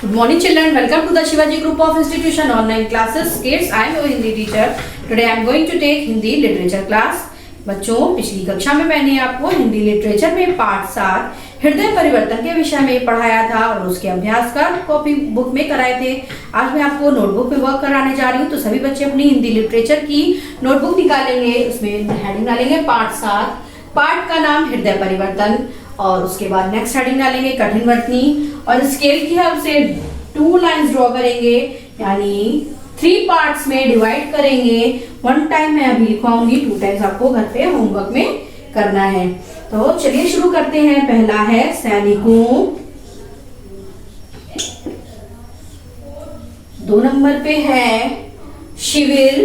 Good morning children, welcome to the Shivaji Group of Institution online classes. Kids, I am your Hindi teacher. Today I am going to take Hindi literature class. बच्चों, पिछली कक्षा में मैंने आपको Hindi literature में पाठ 7 हृदय परिवर्तन के विषय में पढ़ाया था और उसके अभ्यास का कॉपी बुक में कराए थे। आज मैं आपको नोटबुक में वर्क कराने जा रही हूँ, तो सभी बच्चे अपनी हिंदी लिटरेचर की नोटबुक निकालेंगे। उसमें हेडिंग डालेंगे पाठ 7, पाठ का नाम हृदय परिवर्तन, और उसके बाद नेक्स्ट हेडिंग डालेंगे कठिन वर्तनी, और स्केल की हेल्प से 2 लाइंस ड्रॉ करेंगे, यानी 3 पार्ट्स में डिवाइड करेंगे। 1 टाइम मैं अभी लिखवाऊंगी, 2 टाइम्स आपको घर पे होमवर्क में करना है। तो चलिए शुरू करते हैं। पहला है सैनिकों, 2 नंबर पे है शिविर,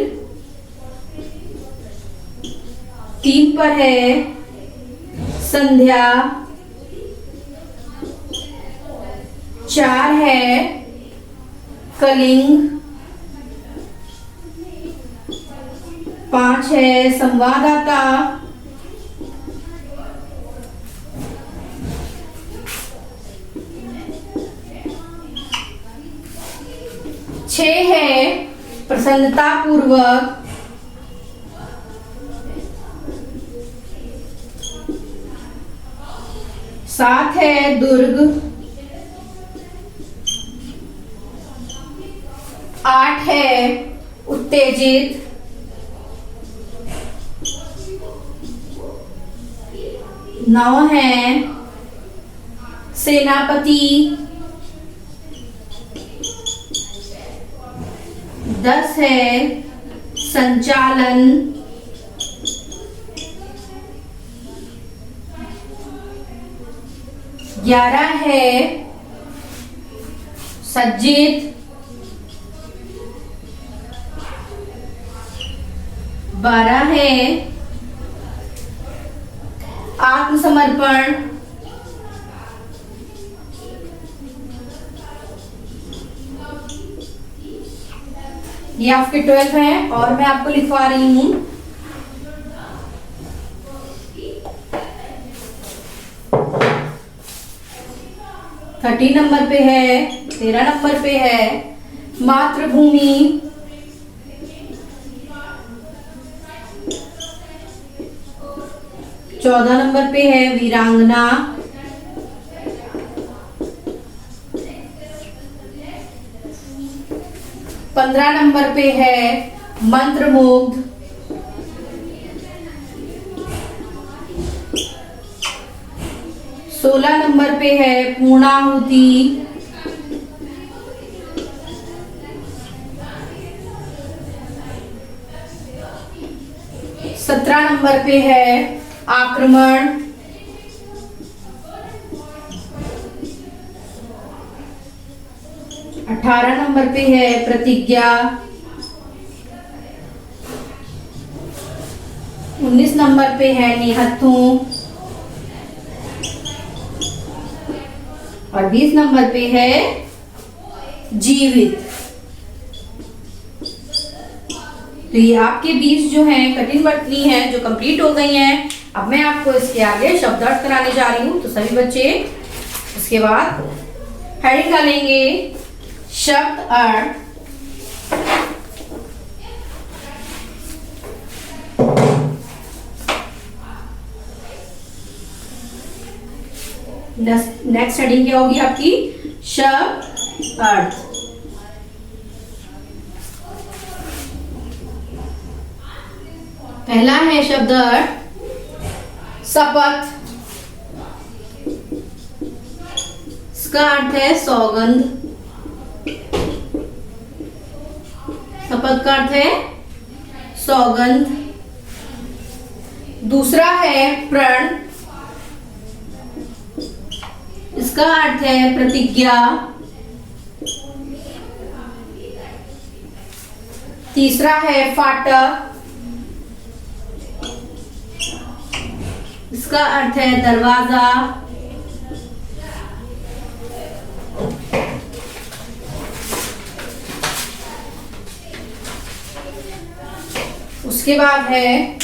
3 पर है संध्या, 4 है कलिंग, 5 है संवाददाता, 6 है प्रसन्नता पूर्वक, 7 है दुर्ग, 8 है उत्तेजित, 9 है सेनापति, 10 है संचालन, 11 है सज्जित, 12 है आत्मसमर्पण, ये आपके 12 है और मैं आपको लिखवा रही हूं। थर्टी नंबर पे है, 13 नंबर पे है मातृभूमि, 14 नंबर पे है वीरांगना, 15 नंबर पे है मंत्रमुग्ध, 16 नंबर पे है पूर्णाहुति, 17 नंबर पे है आक्रमण, 18 नंबर पे है प्रतिज्ञा, 19 नंबर पे है निहत्थु, और 20 नंबर पे है जीवित। तो ये आपके 20 जो हैं कठिन वर्तनी है जो कंप्लीट हो गई हैं। अब मैं आपको इसके आगे शब्दार्थ कराने जा रही हूँ, तो सभी बच्चे उसके बाद हेडिंग डालेंगे शब्द अर्थ, नेक्स्ट हेडिंग क्या होगी आपकी शब्द अर्थ। पहला है शब्द अर्थ शपथ, इसका अर्थ है सौगंध, शपथ का अर्थ है सौगंध। दूसरा है प्रण, इसका अर्थ है प्रतिज्ञा। तीसरा है फाटक, इसका अर्थ है दरवाजा। उसके बाद है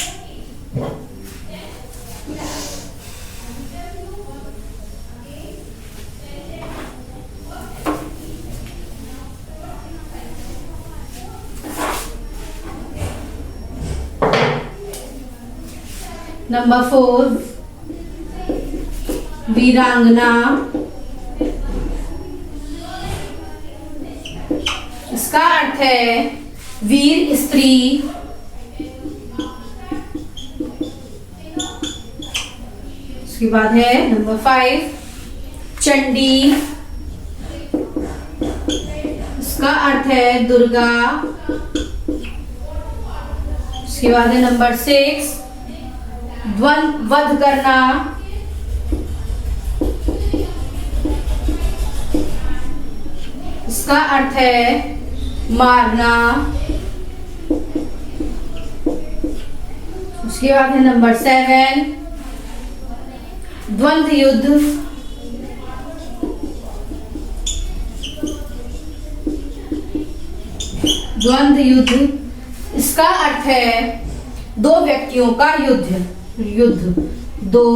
नंबर 4 वीरांगना, इसका अर्थ है वीर स्त्री। उसके बाद है नंबर 5 चंडी, इसका अर्थ है दुर्गा। उसके बाद है नंबर 6 वध करना, इसका अर्थ है मारना। उसके बाद है नंबर 7 द्वंद्व युद्ध, द्वंद्व युद्ध, इसका अर्थ है दो व्यक्तियों का युद्ध, दो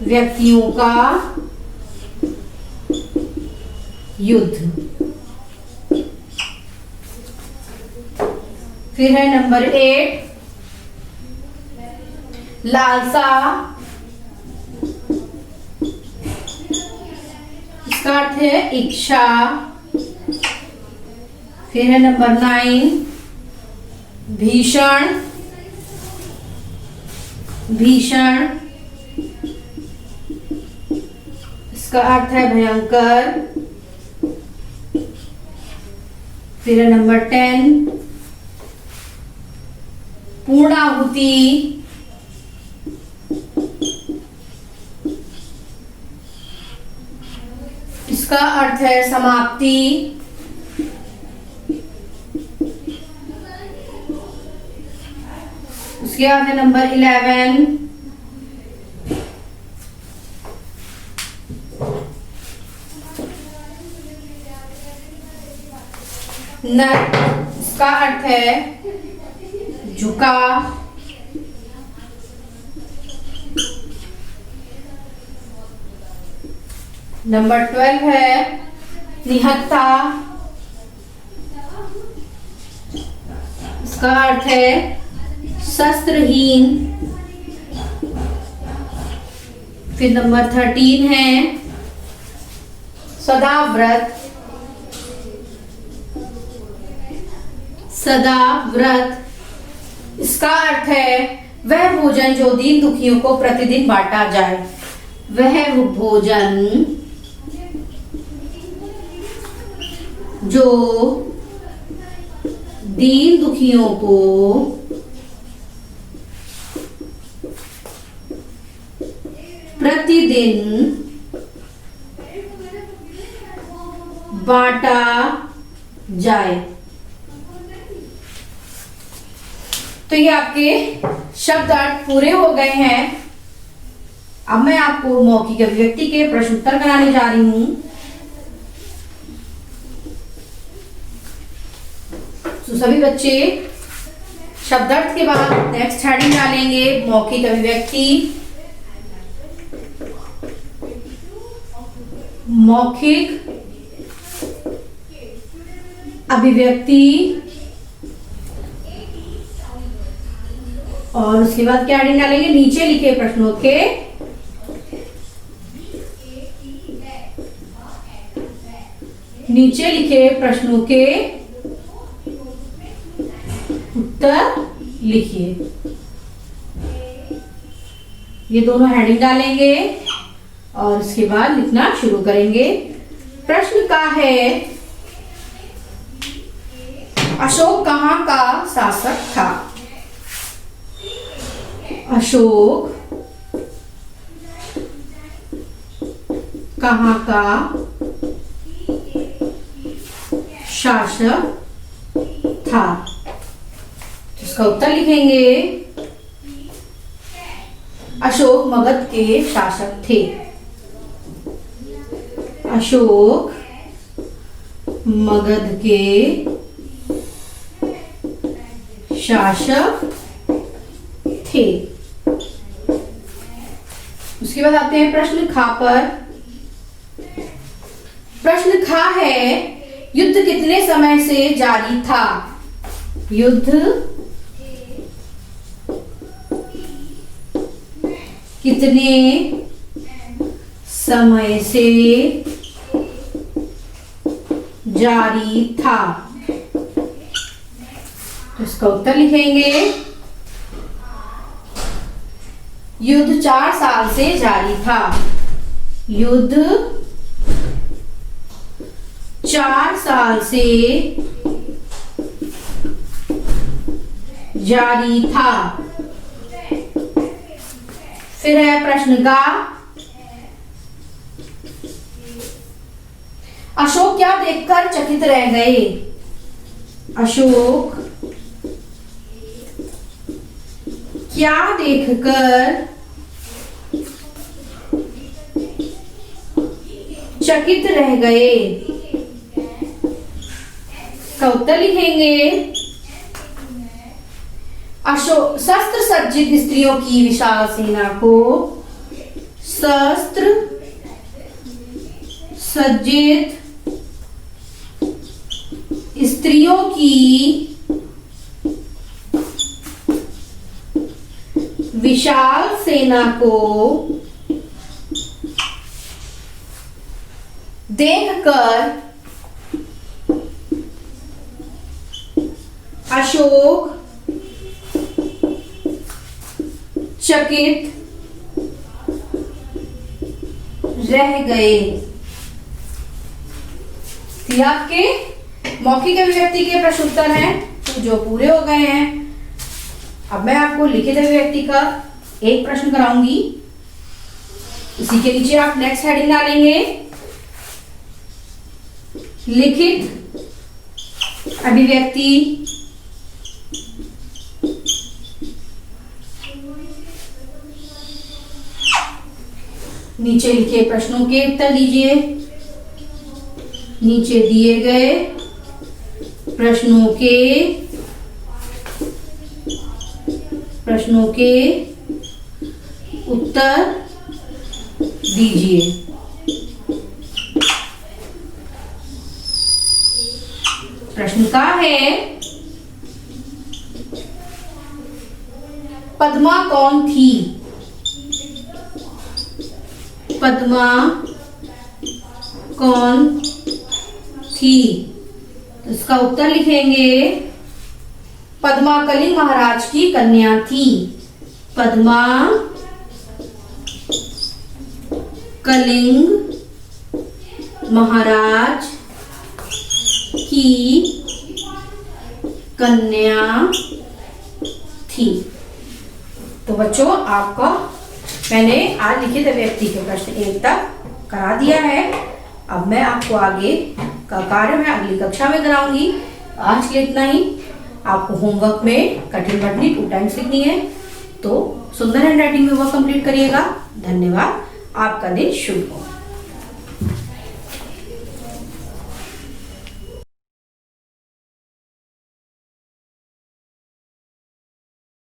व्यक्तियों का युद्ध। फिर है नंबर 8 लालसा, इसका अर्थ है इच्छा। फिर है नंबर 9 भीषण, भीषण, इसका अर्थ है भयंकर। फिर है नंबर 10 पूर्णाहुति, इसका अर्थ है समाप्ति। उसके बाद है नंबर 11 नत, इसका अर्थ है झुका। नंबर 12 है निहत्था, इसका अर्थ है शस्त्रहीन। फिर नंबर 13 है सदाव्रत, सदाव्रत, इसका अर्थ है वह भोजन जो दीन दुखियों को प्रतिदिन बांटा जाए, वह भोजन जो दीन दुखियों को प्रतिदिन बांटा जाए। तो ये आपके शब्द अर्थ पूरे हो गए हैं। अब मैं आपको मौखिक अभिव्यक्ति के प्रश्न उत्तर कराने जा रही हूं। तो सभी बच्चे शब्दार्थ के बाद नेक्स्ट हेडिंग डालेंगे मौखिक अभिव्यक्ति। मौखिक अभिव्यक्ति और उसके बाद क्या हेडिंग डालेंगे, नीचे लिखे प्रश्नों के नीचे लिखे प्रश्नों के उत्तर लिखिए। ये दोनों हेडिंग डालेंगे और उसके बाद लिखना शुरू करेंगे। प्रश्न का है अशोक कहाँ का शासक था? अशोक कहाँ का शासक था? इसका उत्तर लिखेंगे अशोक मगध के शासक थे। अशोक मगध के शासक थे। उसके बाद आते हैं प्रश्न खा पर। प्रश्न खा है युद्ध कितने समय से जारी था? युद्ध कितने समय से जारी था। तो इसका उत्तर लिखेंगे युद्ध 4 साल से जारी था। युद्ध 4 साल से जारी था। फिर है प्रश्न का, अशोक क्या देखकर चकित रह गए। अशोक क्या देखकर चकित रह गए। का उत्तर लिखेंगे अशोक शस्त्र सज्जित स्त्रियों की विशाल सेना को शस्त्र सज्जित स्त्रियों की विशाल सेना को देखकर अशोक चकित रह गए। ये आपके मौखिक अभिव्यक्ति के प्रश्न उत्तर हैं जो पूरे हो गए हैं। अब मैं आपको लिखित अभिव्यक्ति का एक प्रश्न कराऊंगी। इसी के नीचे आप नेक्स्ट हेडिंग डालेंगे लिखित अभिव्यक्ति नीचे लिखे प्रश्नों के उत्तर दीजिए। नीचे दिए गए प्रश्नों के उत्तर दीजिए। प्रश्न का है, पद्मा कौन थी। पद्मा कौन थी। तो इसका उत्तर लिखेंगे पद्मा कलिंग महाराज की कन्या थी। पद्मा कलिंग महाराज की कन्या थी। तो बच्चों आपका मैंने आज लिखित अभिव्यक्ति के प्रश्न 1 तक करा दिया है। अब मैं आपको आगे का कार्य मैं अगली कक्षा में कराऊंगी। आज के लिए इतना ही। आपको होमवर्क में कठिन पठनी 2 टाइम्स लिखनी है, तो सुंदर हैंडराइटिंग में वह कंप्लीट करिएगा। धन्यवाद। आपका दिन शुभ हो।